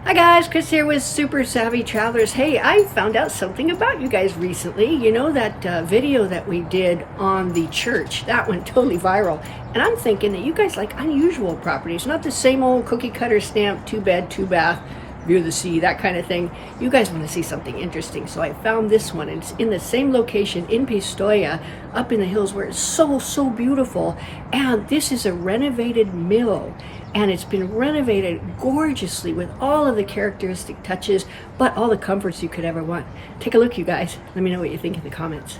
Hi guys, Chris here with Super Savvy Travelers. Hey, I found out something about you guys recently. You know that video that we did on the church? That went totally viral. And I'm thinking that you guys like unusual properties, not the same old cookie cutter stamp, 2-bed, 2-bath, view of the sea, that kind of thing. You guys want to see something interesting. So I found this one, and it's in the same location in Pistoia, up in the hills, where it's so beautiful. And this is a renovated mill. And it's been renovated gorgeously with all of the characteristic touches, but all the comforts you could ever want. Take a look, you guys. Let me know what you think in the comments.